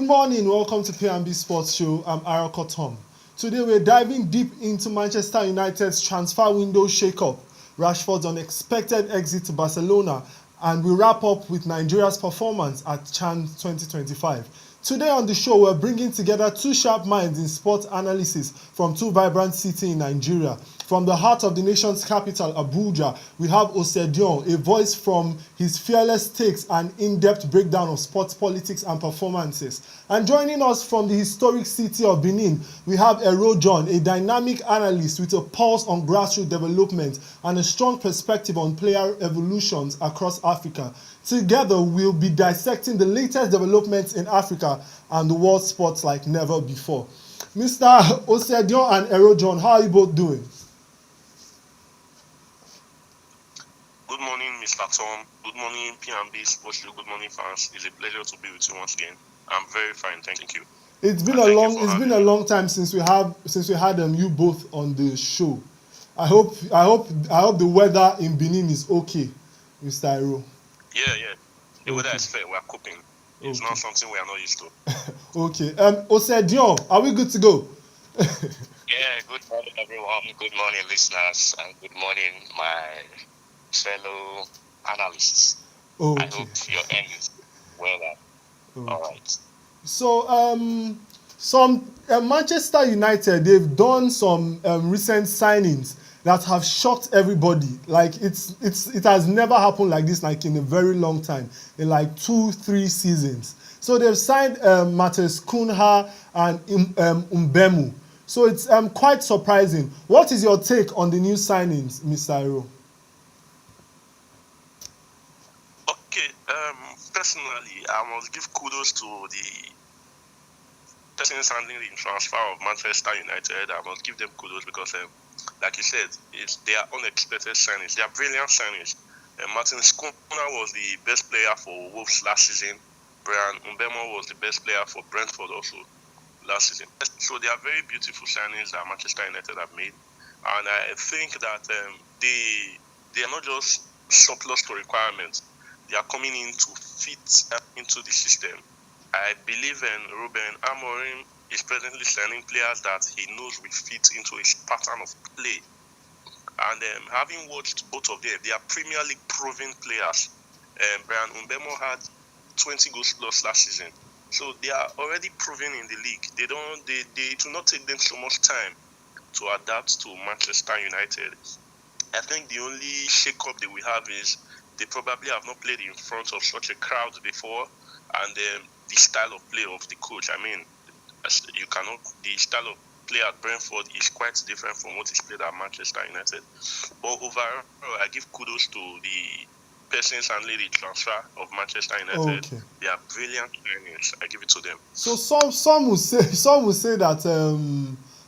morning, welcome to P&B Sports Show. I'm Arako Tom. Today we're diving deep into Manchester United's transfer window shake-up, Rashford's unexpected exit to Barcelona, and we wrap up with Nigeria's performance at CHAN 2025. Today on the show, we're bringing together two sharp minds in sports analysis from two vibrant cities in Nigeria. From the heart of the nation's capital, Abuja, we have Osedion, a voice from his fearless takes and in-depth breakdown of sports politics and performances. And joining us from the historic city of Benin, we have Erojon, a dynamic analyst with a pulse on grassroots development and a strong perspective on player evolutions across Africa. Together, we'll be dissecting the latest developments in Africa and the world sports like never before. Mr. Osedion and Erojon, how are you both doing? Good morning, Mr. Tom. Good morning, P&B Sports Show. Good morning, fans. It's a pleasure to be with you once again. I'm very fine, thank you. It's been a long time since we had you both on the show. I hope the weather in Benin is okay, Mr. Ero. Yeah. The weather is fair. We are coping. It's not something we are not used to. Okay. Osedion, are we good to go? Yeah. Good morning, everyone. Good morning, listeners, and good morning, my fellow analysts. Okay. I hope your end is well. Okay. All right. So, Manchester United, they've done some recent signings that have shocked everybody. Like it has never happened like this, like in a very long time, in like 2-3 seasons. So they've signed Matheus Cunha and Mbemu. So it's quite surprising. What is your take on the new signings, Mr. Iro? Okay. Personally, I must give kudos to the persons handling the transfer of Manchester United. I must give them kudos because, like you said, they are unexpected signings. They are brilliant signings. Matheus Cunha was the best player for Wolves last season. Brian Mbemo was the best player for Brentford also last season. So they are very beautiful signings that Manchester United have made. And I think that they are not just surplus to requirements. They are coming in to fit into the system. I believe Ruben Amorim is presently signing players that he knows will fit into his pattern of play. And having watched both of them, they are Premier League proven players. Brian Mbemo had 20 goals plus last season. So they are already proven in the league. They do not take them so much time to adapt to Manchester United. I think the only shake-up that we have is they probably have not played in front of such a crowd before, and the style of play of the coach. I mean, the style of play at Brentford is quite different from what is played at Manchester United. But overall, I give kudos to the persons handling the transfer of Manchester United. Okay. They are brilliant signings. I give it to them. So some will say that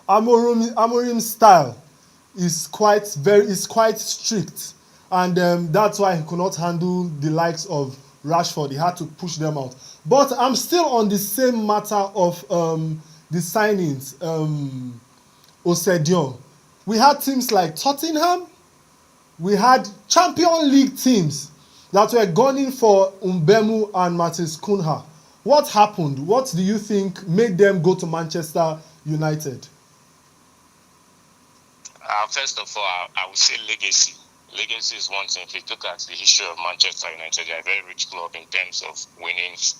Amorim's style is quite strict, and that's why he could not handle the likes of Rashford. He had to push them out. But I'm still on the same matter of the signings. Osedion, we had teams like Tottenham. We had Champions League teams that were gunning for Mbemu and Matheus Cunha. What happened? What do you think made them go to Manchester United? First of all, I would say legacy. Legacy is one thing. If you look at the history of Manchester United, they are a very rich club in terms of winnings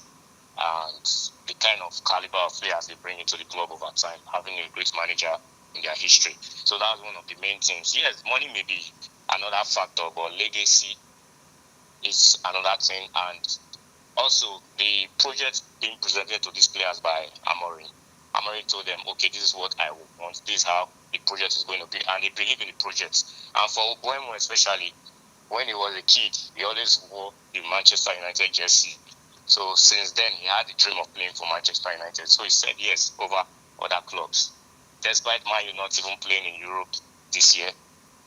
and the kind of caliber of players they bring into the club over time, having a great manager in their history. So that's one of the main things. Yes, money may be another factor, but legacy is another thing. And also, the project being presented to these players by Amorim. Amorim told them, okay, this is what I want. This is how the project is going to be. And they believe in the project. And for Mbemo especially, when he was a kid, he always wore the Manchester United jersey. So since then, he had the dream of playing for Manchester United. So he said yes over other clubs. Despite Man U not even playing in Europe this year,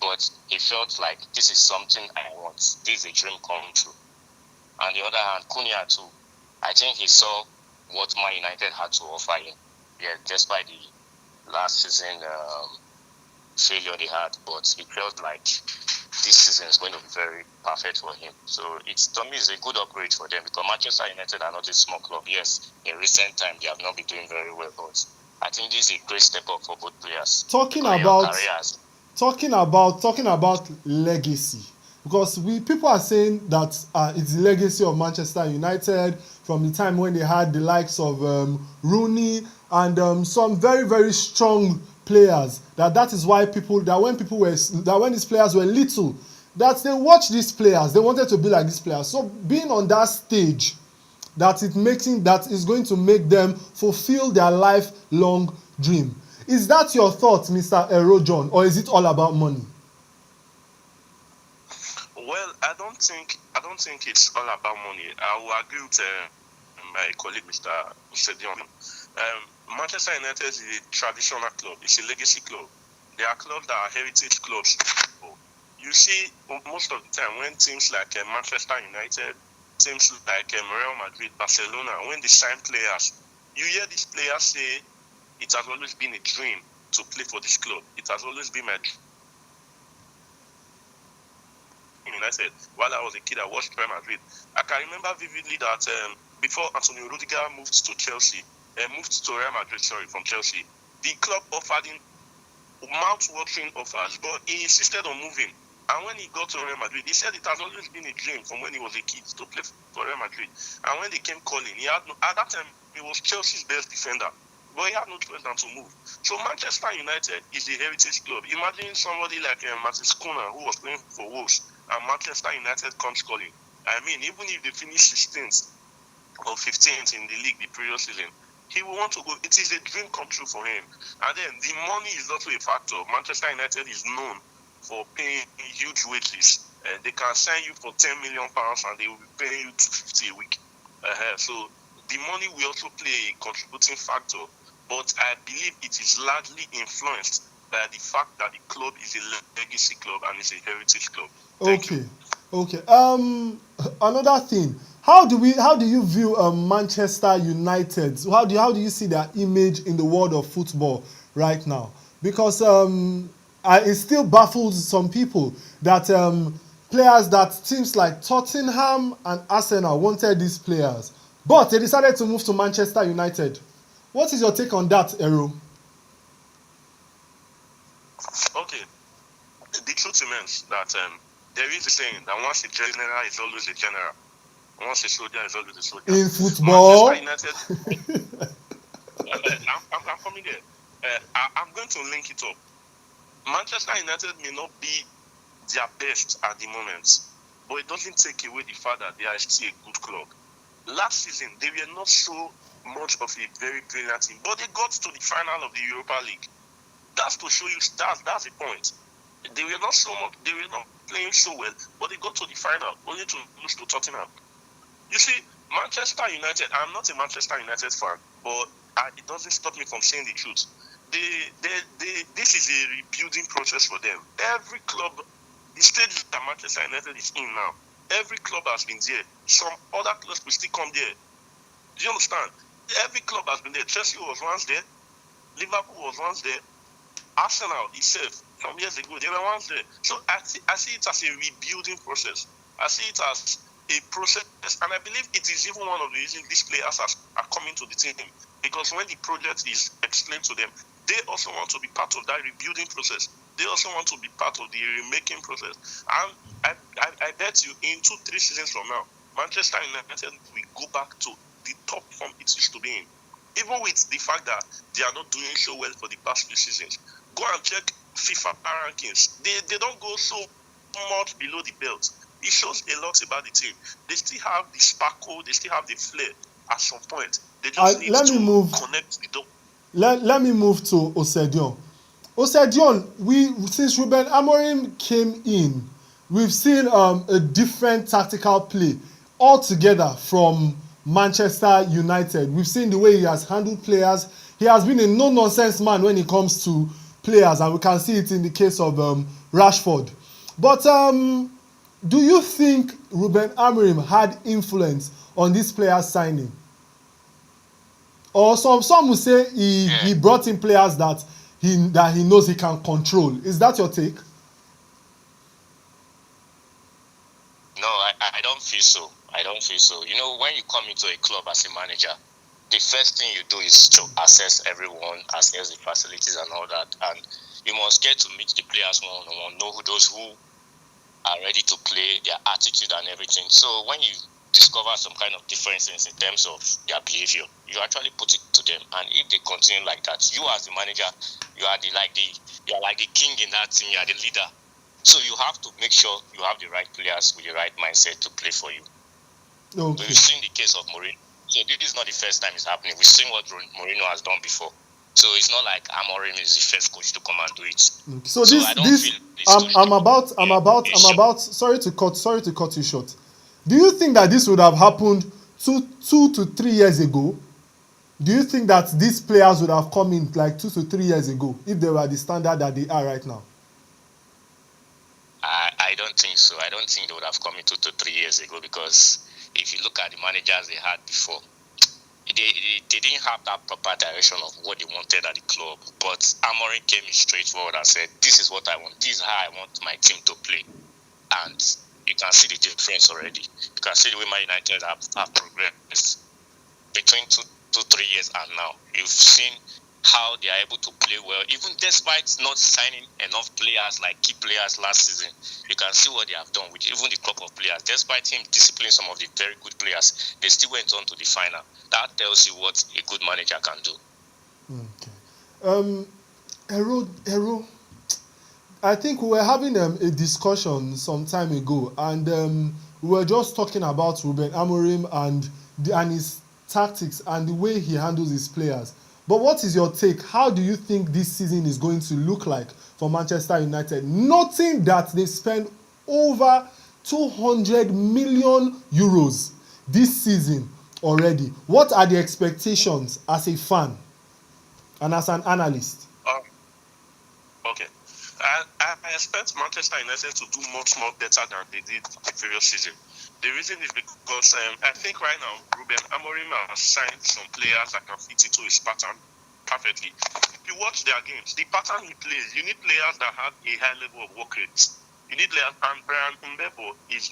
but he felt like this is something I want. This is a dream come true. On the other hand, Cunha too, I think he saw what Man United had to offer him. Yeah, despite the last season failure they had, but he felt like this season is going to be very perfect for him. So to me, it's a good upgrade for them because Manchester United are not a small club. Yes, in recent time they have not been doing very well, but I think this is a great step up for both players. Talking about legacy, because people are saying that it's the legacy of Manchester United from the time when they had the likes of Rooney and some very very strong players. That is why when these players were little, that they watched these players, they wanted to be like these players. So being on that stage, that is going to make them fulfill their lifelong dream. Is that your thought, Mr. Erojon, or is it all about money? Well, I don't think it's all about money. I will agree with my colleague, Mr. Usedion. Manchester United is a traditional club. It's a legacy club. There are clubs that are heritage clubs. You see, most of the time when teams like Manchester United, teams like Real Madrid, Barcelona, when they sign players, you hear these players say, it has always been a dream to play for this club. It has always been my dream. United. While I was a kid, I watched Real Madrid. I can remember vividly that before Antonio Rudiger moved to Real Madrid, from Chelsea, the club offered him mouth-watering offers, but he insisted on moving. And when he got to Real Madrid, he said it has always been a dream from when he was a kid to play for Real Madrid. And when they came calling, at that time, he was Chelsea's best defender. But he had no choice than to move. So Manchester United is a heritage club. Imagine somebody like Matis Kuna, who was playing for Wolves, and Manchester United comes calling. I mean, even if they finish 16th or 15th in the league the previous season, he will want to go. It is a dream come true for him. And then the money is also a factor. Manchester United is known for paying huge wages. They can sign you for £10 million and they will be paying you £250 a week. So the money will also play a contributing factor. But I believe it is largely influenced by the fact that the club is a legacy club and it's a heritage club. Thank you. Okay. Another thing. How do you view Manchester United? How do you see their image in the world of football right now? Because it still baffles some people that teams like Tottenham and Arsenal wanted these players, but they decided to move to Manchester United. What is your take on that, Ero? Okay. The truth remains that there is a saying that once a general is always a general. Once a soldier is always a soldier. In football? Manchester United. I'm coming there. I'm going to link it up. Manchester United may not be their best at the moment, but it doesn't take away the fact that they are still a good club. Last season, they were not so much of a very brilliant team, but they got to the final of the Europa League. That's to show you that's the point. They were not playing so well, but they got to the final only to lose to Tottenham. You see, Manchester United, I'm not a Manchester United fan, but it doesn't stop me from saying the truth. This is a rebuilding process for them. Every club, the stage that Manchester United is in now, every club has been there. Some other clubs will still come there. Do you understand? Every club has been there. Chelsea was once there. Liverpool was once there. Arsenal itself, some years ago, they were once there. So I see it as a rebuilding process. I see it as a process, and I believe it is even one of the reasons these players are coming to the team, because when the project is explained to them, they also want to be part of that rebuilding process. They also want to be part of the remaking process. And I bet you in 2-3 seasons from now, Manchester United will go back to the top form it used to be in. Even with the fact that they are not doing so well for the past few seasons. Go and check FIFA rankings. They don't go so much below the belt. It shows a lot about the team. They still have the sparkle, they still have the flair at some point. They just need to connect the dot. Let me move to Osedion. Osedion, since Ruben Amorim came in, we've seen a different tactical play altogether from Manchester United. We've seen the way he has handled players. He has been a no-nonsense man when it comes to players, and we can see it in the case of Rashford. But do you think Ruben Amorim had influence on this player's signing? Or some will say he brought in players that he knows he can control. Is that your take? don't feel so. I don't feel so. You know, when you come into a club as a manager, the first thing you do is to assess everyone, assess the facilities and all that, and you must get to meet the players one-on-one, know who those who are ready to play, their attitude and everything. So when you discover some kind of differences in terms of their behavior, you actually put it to them. And if they continue like that, you as the manager, you are like the king in that team, you are the leader. So you have to make sure you have the right players with the right mindset to play for you. Okay. So we've seen the case of Mourinho. So this is not the first time it's happening. We've seen what Mourinho has done before. So it's not like Amorim is the first coach to come and do it. Okay. So I don't feel I'm about sorry to cut you short. Do you think that this would have happened 2 to 3 years ago? Do you think that these players would have come in like 2 to 3 years ago if they were the standard that they are right now? I don't think so. I don't think they would have come in 2 to 3 years ago, because if you look at the managers they had before, they didn't have that proper direction of what they wanted at the club. But Amorim came in straightforward and said, this is what I want. This is how I want my team to play. And you can see the difference already. You can see the way Man United have progressed between 2 to 3 years and now. You've seen how they are able to play well, even despite not signing enough players like key players last season. You can see what they have done with even the crop of players. Despite him disciplining some of the very good players, they still went on to the final. That tells you what a good manager can do. Okay. Hero, I think we were having a discussion some time ago, and we were just talking about Ruben Amorim and his tactics and the way he handles his players. But what is your take? How do you think this season is going to look like for Manchester United? Noting that they spend over 200 million euros this season already. What are the expectations as a fan and as an analyst? Okay. I expect Manchester United to do much more better than they did the previous season. The reason is because I think right now Ruben Amorim has signed some players that can fit into his pattern perfectly. If you watch their games, the pattern he plays, you need players that have a high level of work rate. You need players, and Brian Mbeumo is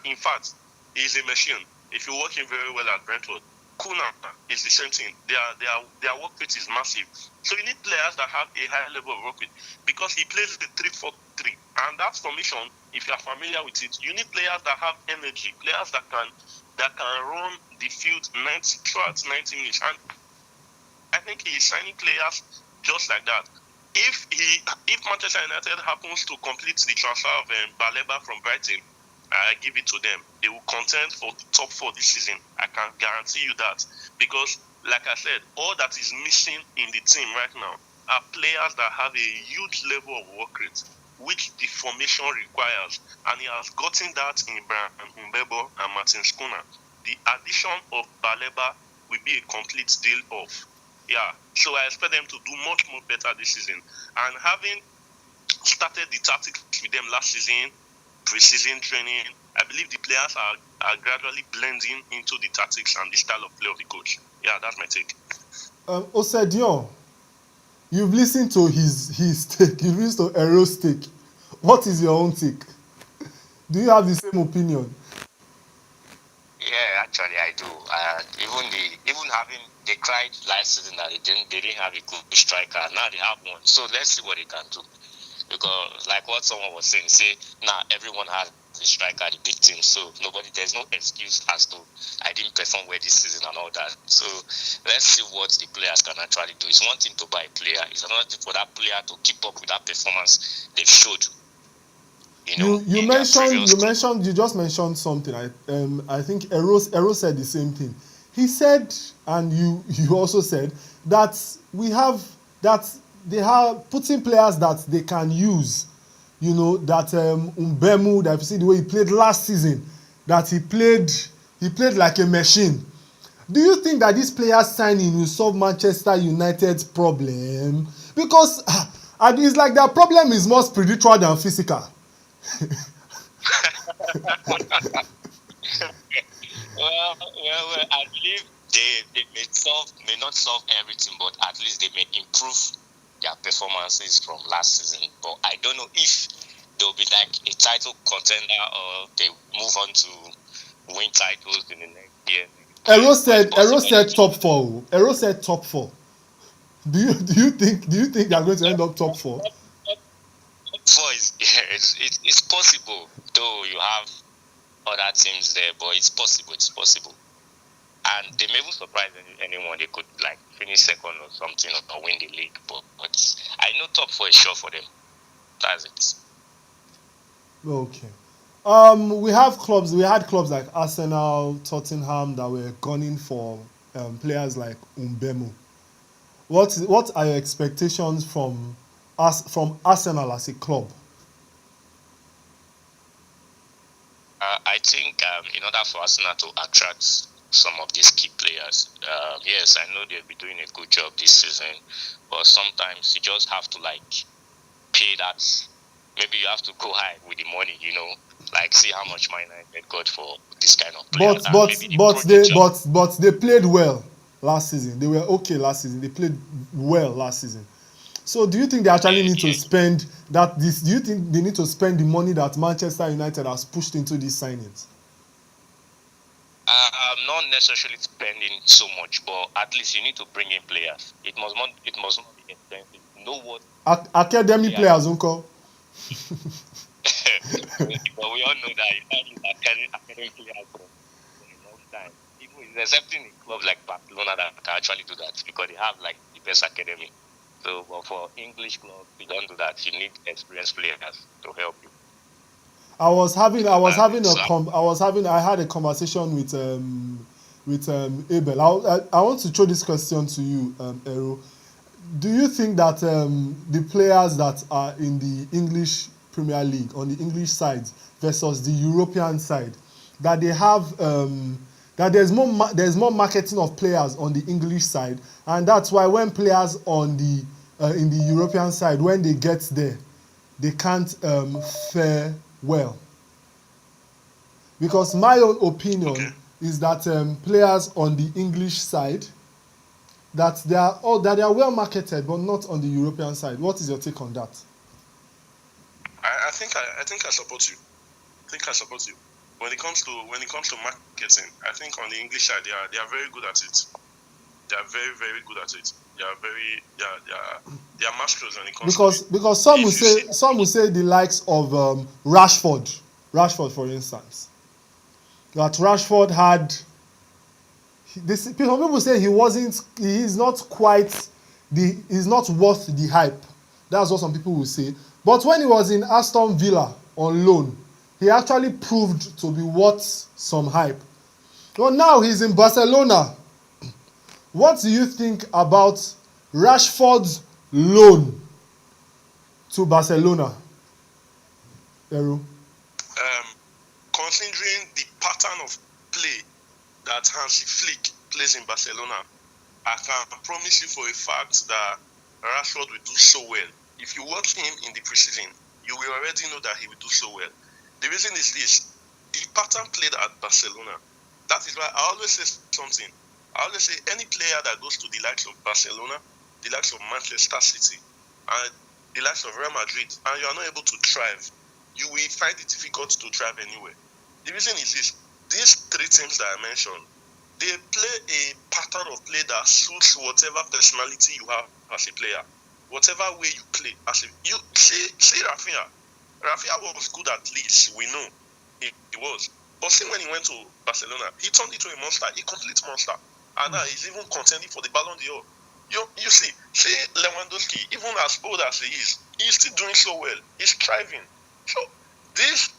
in fact, he's a machine. If you watch him very well at Brentford, Kuna is the same thing. Their work rate is massive. So you need players that have a high level of work rate, because he plays the 3-4-3, and that formation, if you are familiar with it, you need players that have energy, players that can run the field throughout 90 minutes. And I think he is signing players just like that. If Manchester United happens to complete the transfer of Baleba from Brighton, I give it to them. They will contend for the top 4 this season. I can guarantee you that. Because, like I said, all that is missing in the team right now are players that have a huge level of work rate, which the formation requires. And he has gotten that in Brian Mbeumo and Martin Skuna. The addition of Baleba will be a complete deal off. Yeah. So I expect them to do much more better this season. And having started the tactics with them last season, pre-season training, I believe the players are gradually blending into the tactics and the style of play of the coach. Yeah, that's my take. Osedion, you've listened to his take. You've listened to Ero's take. What is your own take? Do you have the same opinion? Yeah, actually I do. They cried last season that they didn't have a good striker. Now they have one. So let's see what they can do. Because like what someone was saying, now everyone has a striker at the big team, so there's no excuse as to I didn't perform well this season and all that. So let's see what the players can actually do. It's one thing to buy a player, it's another thing for that player to keep up with that performance they've showed. You just mentioned something. I think Ero said the same thing. He said, and you also said that they have putting players that they can use. You know that Mbeumo, that you see the way he played last season, that he played like a machine. Do you think that this player signing will solve Manchester United's problem? Because it's like their problem is more spiritual than physical. Well, I believe they may not solve everything, but at least they may improve their performances from last season. But I don't know if they'll be like a title contender or they move on to win titles in the next year. Ero But it's possible. said top four. Ero said top four. Do you think they are going to end up top four? Top four is it's possible. Though you have other teams there, but it's possible. It's possible. And they may even surprise anyone. They could like finish second or something or win the league. But I know top four is sure for them. That's it. Okay. We had clubs like Arsenal, Tottenham that were gunning for players like Mbemo. What are your expectations from Arsenal as a club? I think in order for Arsenal to attract some of these key players, yes, I know they'll be doing a good job this season, but sometimes you just have to like pay that. Maybe you have to go high with the money, like see how much money I got for this kind of players. But they played well last season. They were okay last season. They played well last season. So do you think they actually need to spend that? Do you think they need to spend the money that Manchester United has pushed into these signings? I'm not necessarily spending so much, but at least you need to bring in players. It must not be expensive. Know what? Academy players, uncle. But we all know that you can't use academy players for a long time. Even excepting in clubs like Barcelona that can actually do that because they have like the best academy. So, but for English clubs, we don't do that. You need experienced players to help you. I had a conversation with Abel. I want to throw this question to you, Ero. Do you think that the players that are in the English Premier League on the English side versus the European side, that they have that there's more marketing of players on the English side, and that's why when players on the in the European side, when they get there, they can't fare well? Because my own opinion is that players on the English side, that they are well marketed, but not on the European side. What is your take on that? I think I support you. When it comes to marketing, I think on the English side they are very good at it. They are very, very good at it. They are masters when it comes because some will say the likes of Rashford for instance, that Rashford had this. Some people say he's not worth the hype. That's what some people will say. But when he was in Aston Villa on loan, he actually proved to be worth some hype. Well, now he's in Barcelona. What do you think about Rashford's loan to Barcelona, Eru? Considering the pattern of play that Hansi Flick plays in Barcelona, I can promise you for a fact that Rashford will do so well. If you watch him in the preseason, you will already know that he will do so well. The reason is this: the pattern played at Barcelona. That is why I always say something. I always say any player that goes to the likes of Barcelona, the likes of Manchester City, and the likes of Real Madrid, and you are not able to thrive, you will find it difficult to thrive anywhere. The reason is this: these three teams that I mentioned, they play a pattern of play that suits whatever personality you have as a player, whatever way you play. You see Rafinha. Rafinha was good at Leeds, we know he was. But see, when he went to Barcelona, he turned into a monster, a complete monster. And now he's even contending for the Ballon d'Or. You see Lewandowski, even as old as he is, he's still doing so well. He's thriving. So this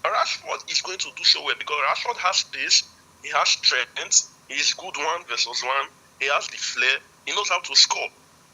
Rashford is going to do so well because Rashford has pace, he has strength, he's good one versus one, he has the flair, he knows how to score.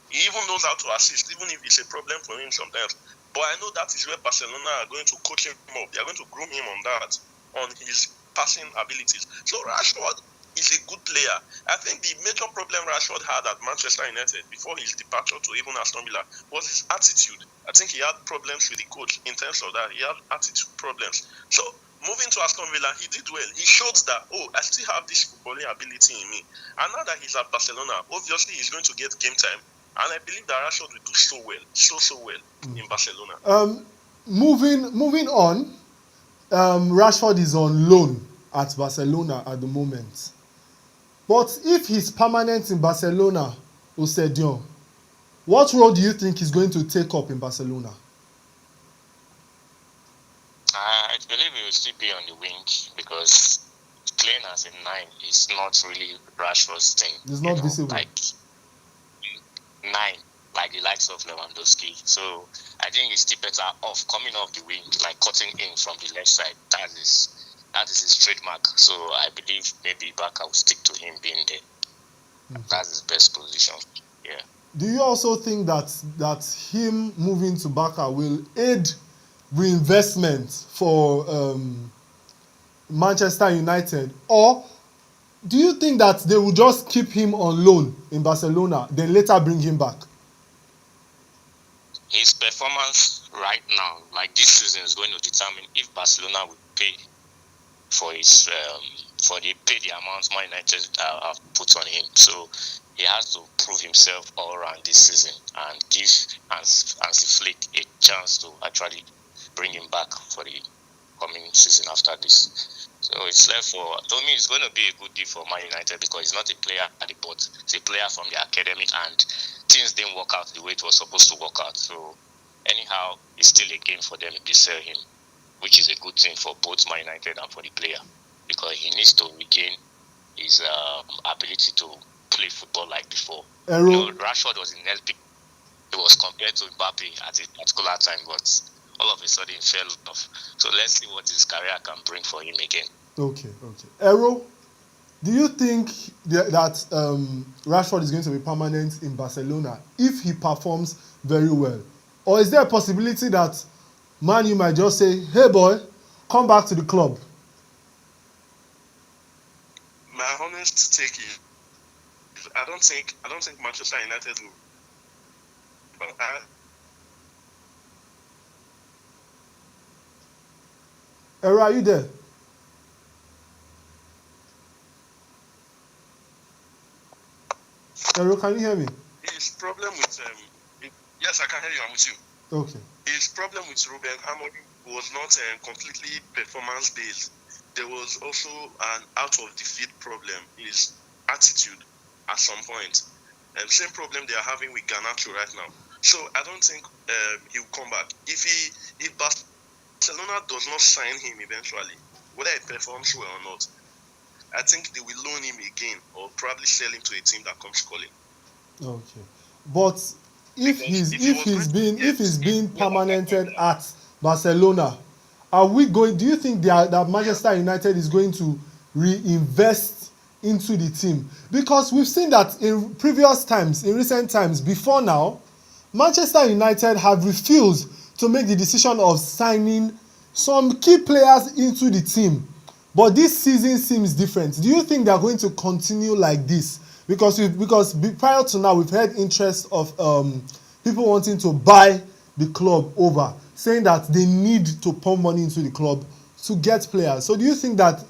He even knows how to assist, even if it's a problem for him sometimes. But I know that is where Barcelona are going to coach him up. They are going to groom him on that, on his passing abilities. So Rashford is a good player. I think the major problem Rashford had at Manchester United before his departure to even Aston Villa was his attitude. I think he had problems with the coach in terms of that. He had attitude problems. So moving to Aston Villa, he did well. He showed that, I still have this footballing ability in me. And now that he's at Barcelona, obviously he's going to get game time. And I believe that Rashford will do so well in Barcelona. Moving on, Rashford is on loan at Barcelona at the moment. But if he's permanent in Barcelona, Osedion, what role do you think he's going to take up in Barcelona? I believe he will still be on the wing because playing as a 9 is not really Rashford's thing. It's not visible. Like 9, like the likes of Lewandowski. So I think he's still better off coming off the wing, like cutting in from the left side. That is his trademark. So I believe maybe Barca will stick to him being there. Okay. That's his best position. Yeah. Do you also think that him moving to Barca will aid reinvestment for Manchester United, or do you think that they will just keep him on loan in Barcelona, then later bring him back? His performance right now, like this season, is going to determine if Barcelona will pay for his pay the amount Man United have put on him. So he has to prove himself all around this season and give Hansi Flick a chance to actually bring him back for the coming season after this. So it's left for, to me, it's going to be a good deal for Man United because he's not a player at the board. It's a player from the academy, and things didn't work out the way it was supposed to work out. So anyhow, it's still a game for them if they sell him, which is a good thing for both Man United and for the player because he needs to regain his ability to play football like before. Rashford was in LP. He was compared to Mbappe at a particular time, but all of a sudden he fell off. So let's see what his career can bring for him again. Okay. Ero, do you think that Rashford is going to be permanent in Barcelona if he performs very well? Or is there a possibility that Man U might just say, hey boy, come back to the club? My honest take is, I don't think Manchester United will. Ero, are you there? Ero, can you hear me? His problem with yes, I can hear you. I'm with you. Okay. His problem with Ruben Amorim was not completely performance based. There was also an out of defeat problem. His attitude at some point, and same problem they are having with Garnacho right now. So I don't think he will come back. If Barcelona does not sign him eventually, whether he performs well or not, I think they will loan him again or probably sell him to a team that comes calling. Okay, but if he's been permanented at Barcelona, do you think that Manchester United is going to reinvest into the team? Because we've seen that in recent times, before now, Manchester United have refused to make the decision of signing some key players into the team. But this season seems different. Do you think they are going to continue like this? Because prior to now, we've had interest of people wanting to buy the club over, saying that they need to pump money into the club to get players. So do you think that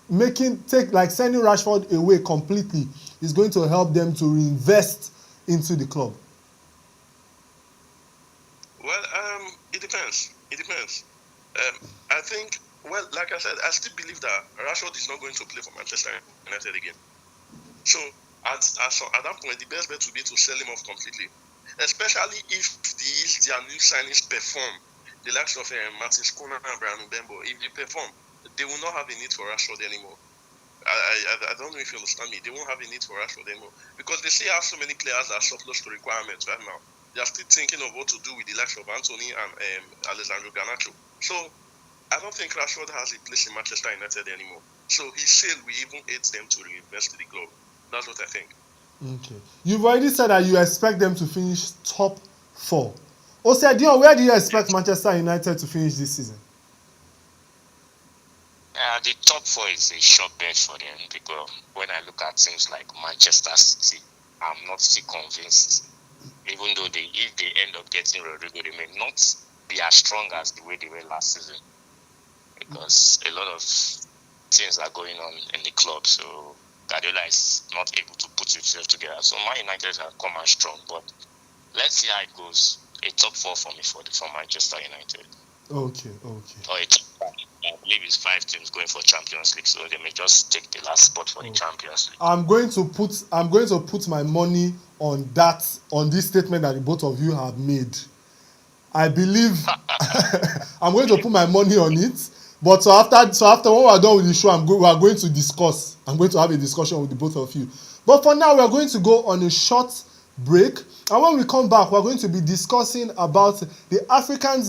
sending Rashford away completely is going to help them to reinvest into the club? Well, it depends. I think, well, like I said, I still believe that Rashford is not going to play for Manchester United again. So at that point, the best bet would be to sell him off completely, especially if their new signings perform. The likes of Martin Skona and Brian Mbembo, if they perform, they will not have a need for Rashford anymore. I don't know if you understand me. They won't have a need for Rashford anymore because they still have so many players that are surplus to requirements right now. They are still thinking of what to do with the likes of Anthony and Alessandro Garnacho. So I don't think Rashford has a place in Manchester United anymore. So his sale will even aid them to reinvest in the club. That's what I think. Okay. You've already said that you expect them to finish top 4. Osedion, where do you expect Manchester United to finish this season? The top 4 is a sure bet for them because when I look at teams like Manchester City, I'm not still convinced. Even though if they end up getting Rodrigo, they may not be as strong as the way they were last season because a lot of things are going on in the club. So Guardiola is not able to put himself together. So Man United have come out strong, but let's see how it goes. A top 4 for me for Manchester United. Okay. Or a top 5. believe it's 5 teams going for Champions League, so they may just take the last spot for the Champions League. I'm going to put my money on this statement that the both of you have made. I believe I'm going to put my money on it. But so after when we are done with the show, we are going to discuss. I'm going to have a discussion with the both of you. But for now, we are going to go on a short break. And when we come back, we are going to be discussing about the African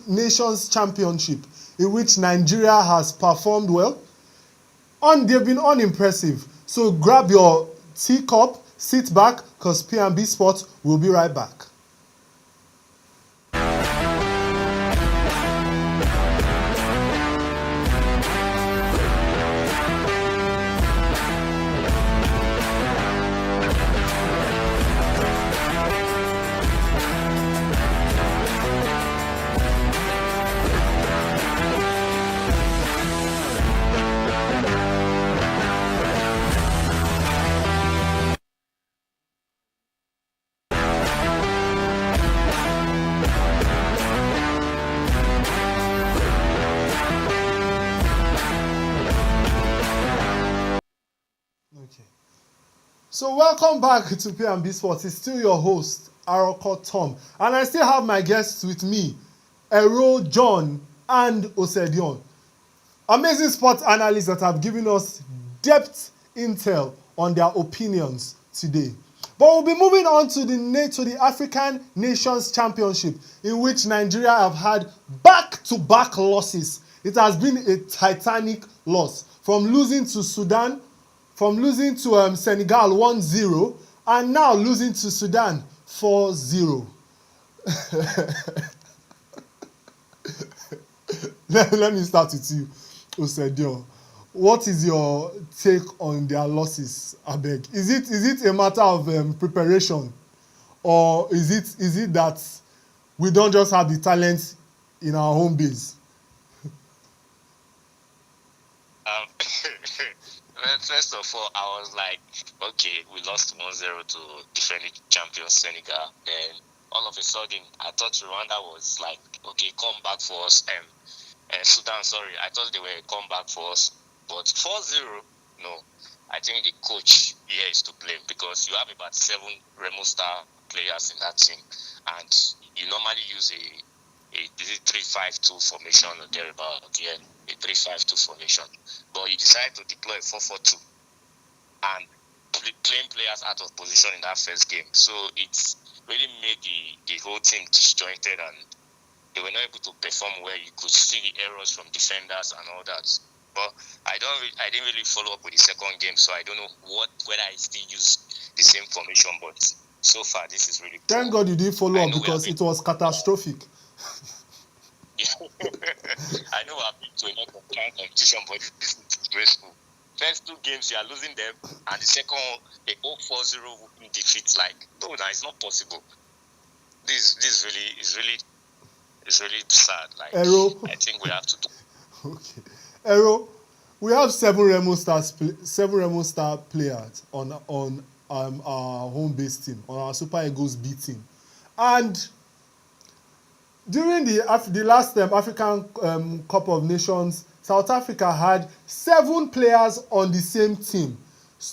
Nations Championship, in which Nigeria has performed well. They've been unimpressive. So grab your teacup, sit back, because P&B Sports will be right back. So welcome back to P&B Sports. It's still your host, Aroko Tom. And I still have my guests with me, Ero, John, and Osedion. Amazing sports analysts that have given us depth intel on their opinions today. But we'll be moving on to the African Nations Championship, in which Nigeria have had back-to-back losses. It has been a titanic loss, from losing to Sudan, from losing to Senegal 1-0, and now losing to Sudan 4-0. Let me start with you, Osedion. What is your take on their losses, Abeg? Is it a matter of preparation, or is it that we don't just have the talent in our home base? First of all, I was like, okay, we lost 1-0 to defending champion Senegal. Then all of a sudden, I thought Rwanda was like, okay, come back for us. Sudan, sorry, I thought they were come back for us. But 4-0, no. I think the coach here is to blame, because you have about 7 Remo Star players in that team, and you normally use a 3-5-2 formation or thereabout. Yeah, a 3-5-2 formation. But he decided to deploy a 4-4-2 and playing players out of position in that first game. So it's really made the whole team disjointed, and they were not able to perform well. You could see the errors from defenders and all that. But I didn't really follow up with the second game, so I don't know whether I still use the same formation. But so far, this is really poor. Thank God you didn't follow up, because it was catastrophic. Yeah. I know I've been to a lot of competition, but this is disgraceful. First 2 games, you are losing them, and the second, a 0-4-0 defeat. Like, no, it's not possible. This is really sad. Like, Ero. I think we have to do. Okay, Ero, we have 7 Remo Star players on our home base team, on our Super Eagles B team, and during the last African Cup of Nations, South Africa had 7 players on the same team.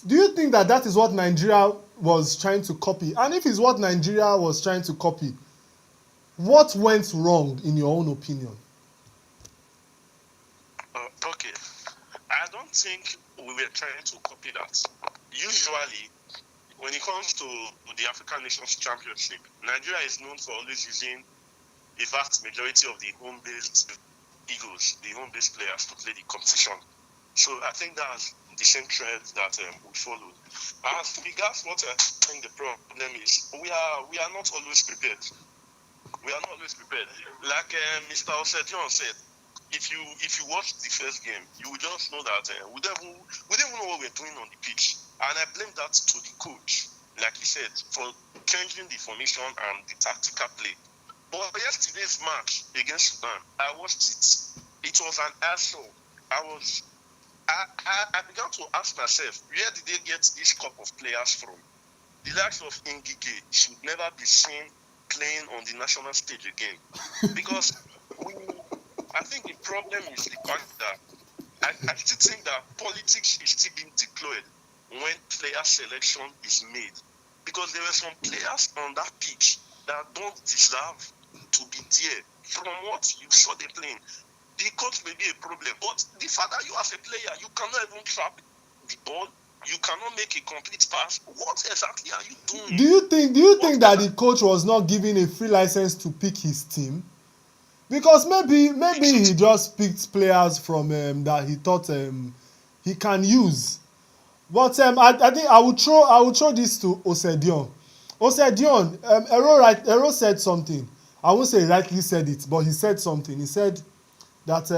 Do you think that is what Nigeria was trying to copy? And if it's what Nigeria was trying to copy, what went wrong in your own opinion? Okay. I don't think we were trying to copy that. Usually, when it comes to the African Nations Championship, Nigeria is known for always using a vast majority of the home-based Eagles, the home-based players, to play the competition. So I think that's the same trend that we followed. As regards what I think the problem is, we are not always prepared. We are not always prepared. Like Mr. Osedion said, if you watch the first game, you will just know that we don't even know what we're doing on the pitch. And I blame that to the coach, like he said, for changing the formation and the tactical play. But yesterday's match against Sudan, I watched it. It was an asshole. I began to ask myself, where did they get this crop of players from? The likes of Ngige should never be seen playing on the national stage again. Because I think the problem is the fact that I still think that politics is still being deployed when player selection is made. Because there were some players on that pitch that don't deserve to be there. From what you saw them playing, the coach may be a problem. But the fact that you as a player, you cannot even trap the ball, you cannot make a complete pass. What exactly are you doing? Do you think that the coach was not given a free license to pick his team? Because maybe he just picked players from that he thought he can use. But I think I would throw this to Osedion. Osedion, Ero said something. I won't say he rightly said it, but he said something. He said that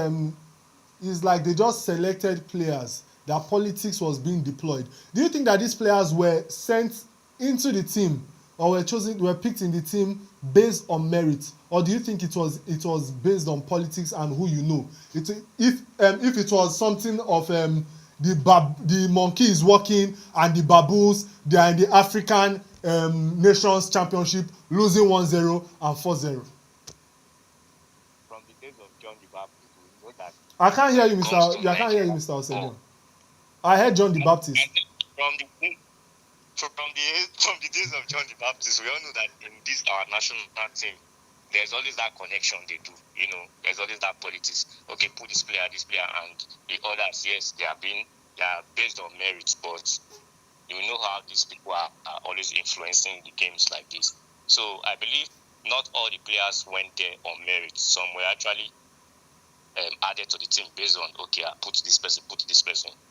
it's like they just selected players, that politics was being deployed. Do you think that these players were sent into the team or were picked in the team based on merit, or do you think it was based on politics and who you know? If it was something of the monkey is walking and the baboons, they are in the African Nations Championship losing 1-0 and 4-0. From the days of John the Baptist, we know that. I can't hear you, Mr. Osedion. I heard John the Baptist. From the days of John the Baptist, we all know that in this our national team, there's always that connection they do. There's always that politics. Okay, put this player, and the others. Yes, they are based on merit, but you know how these people are always influencing the games like this. So I believe not all the players went there on merit. Some were actually added to the team based on, okay, I put this person,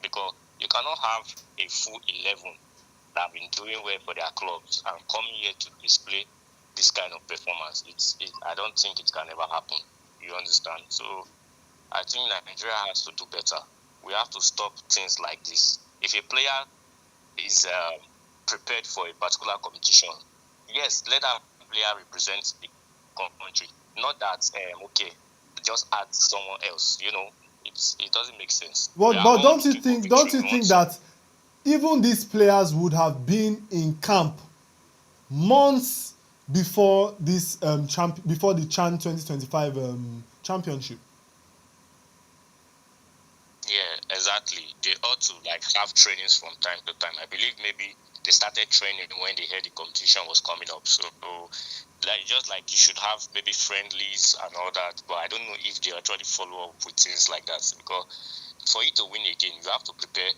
because you cannot have a full 11 that have been doing well for their clubs and coming here to display this kind of performance. I don't think it can ever happen. You understand? So I think Nigeria has to do better. We have to stop things like this. If a player is prepared for a particular competition, yes, let that player represent the country. Not that okay, just add someone else. It doesn't make sense. But don't you think that even these players would have been in camp months before this before the CHAN 2025 championship? Yeah, exactly. They ought to have trainings from time to time. I believe maybe they started training when they heard the competition was coming up. So just like you should have maybe friendlies and all that. But I don't know if they actually follow up with things like that. Because for you to win again, you have to prepare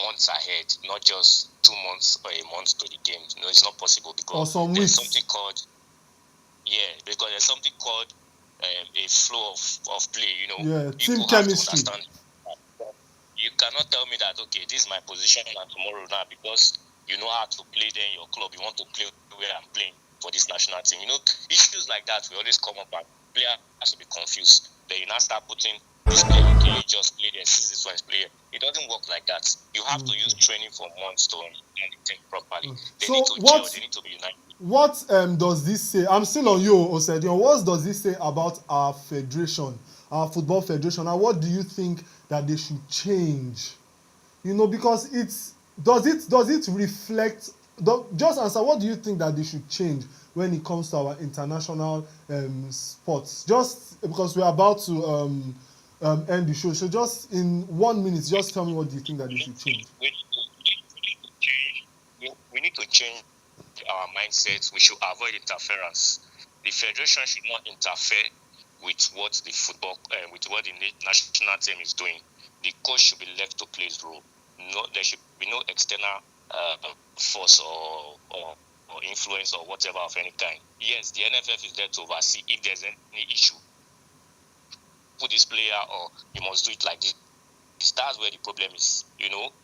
months ahead, not just 2 months or a month to the game. No, it's not possible, because there's something called a flow of play. Yeah, team People chemistry. have to understand. You cannot tell me that, okay, this is my position and tomorrow now, because you know how to play there in your club, you want to play where I'm playing for this national team. Issues like that will always come up, and player has to be confused. Then you now start putting this player, okay, you just play there, see this one's player. It doesn't work like that. You have to use training for months to understand the thing properly. They need to gel, they need to be united. What does this say? I'm still on you, Osedion. What does this say about our federation, our football federation, and what do you think that they should change? Because does it reflect? Just answer. What do you think that they should change when it comes to our international sports? Just because we're about to end the show, so just in 1 minute, just tell me what do you think that they should change. We need to change our mindsets. We should avoid interference. The federation should not interfere with what the national team is doing. The coach should be left to play his role. There should be no external force or influence or whatever of any kind. Yes, the NFF is there to oversee if there's any issue. Put this player, or you must do it like this. That's where the problem is.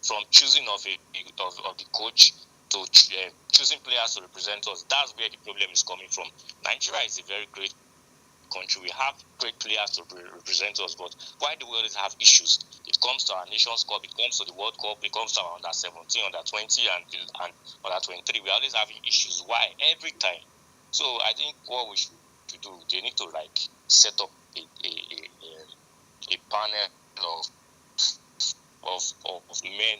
From choosing of the coach to choosing players to represent us. That's where the problem is coming from. Nigeria is a very great country. We have great players to represent us, but why do we always have issues? It comes to our Nations Cup, it comes to the World Cup, it comes to our under 17, under 20, and under 23. We're always having issues. Why? Every time. So I think what we should do, they need to set up a panel of men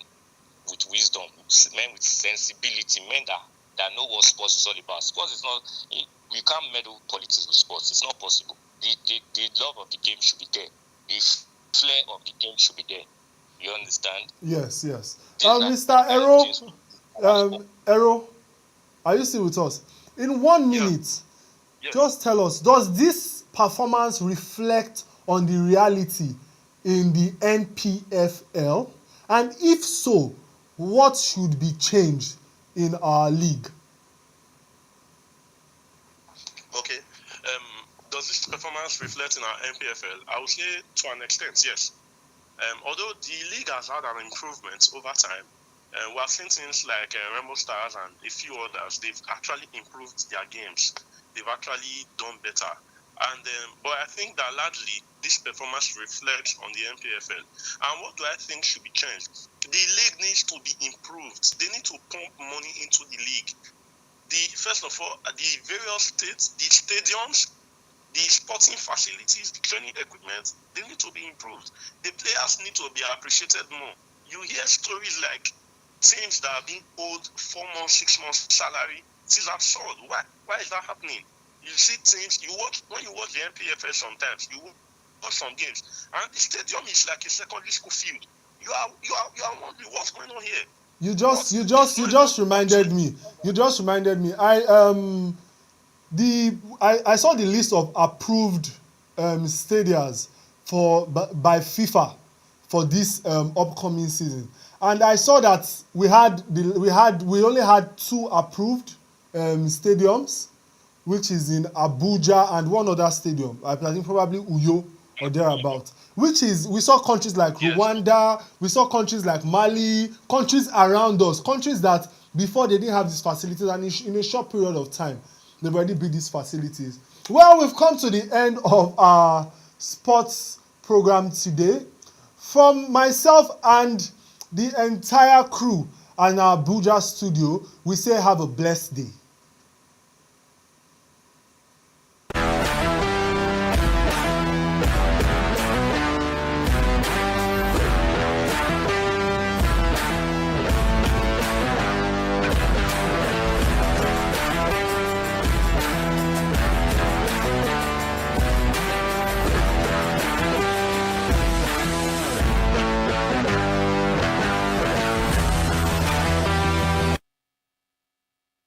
with wisdom, men with sensibility, men that know what sports is all about. Sports is not. you can't meddle politics with sports. It's not possible. The love of the game should be there. The flair of the game should be there. You understand? Yes, yes. These are Mr. the kind of Ero, things we- Ero, are you still with us? In 1 Yeah. minute, Yes. just tell us, does this performance reflect on the reality in the NPFL? And if so, what should be changed in our league? Okay. Does this performance reflect in our NPFL? I would say to an extent, yes. Although the league has had an improvement over time, we have seen things like Rainbow Stars and a few others. They've actually improved their games. They've actually done better. And but I think that largely this performance reflects on the NPFL. And what do I think should be changed? The league needs to be improved. They need to pump money into the league. First of all, the various states, the stadiums, the sporting facilities, the training equipment, they need to be improved. The players need to be appreciated more. You hear stories like teams that are being owed 4 months, 6 months salary. This is absurd. Why is that happening? You see teams, when you watch the NPFL sometimes, you watch some games, and the stadium is like a secondary school field. You are wondering what's going on here. You just reminded me. I saw the list of approved stadiums by FIFA for this upcoming season, and I saw that we only had 2 approved stadiums, which is in Abuja and one other stadium. I think probably Uyo or thereabout. We saw countries like Rwanda, we saw countries like Mali, countries around us, countries that before they didn't have these facilities, and in a short period of time, they've already built these facilities. Well, we've come to the end of our sports program today. From myself and the entire crew and our Abuja studio, we say have a blessed day.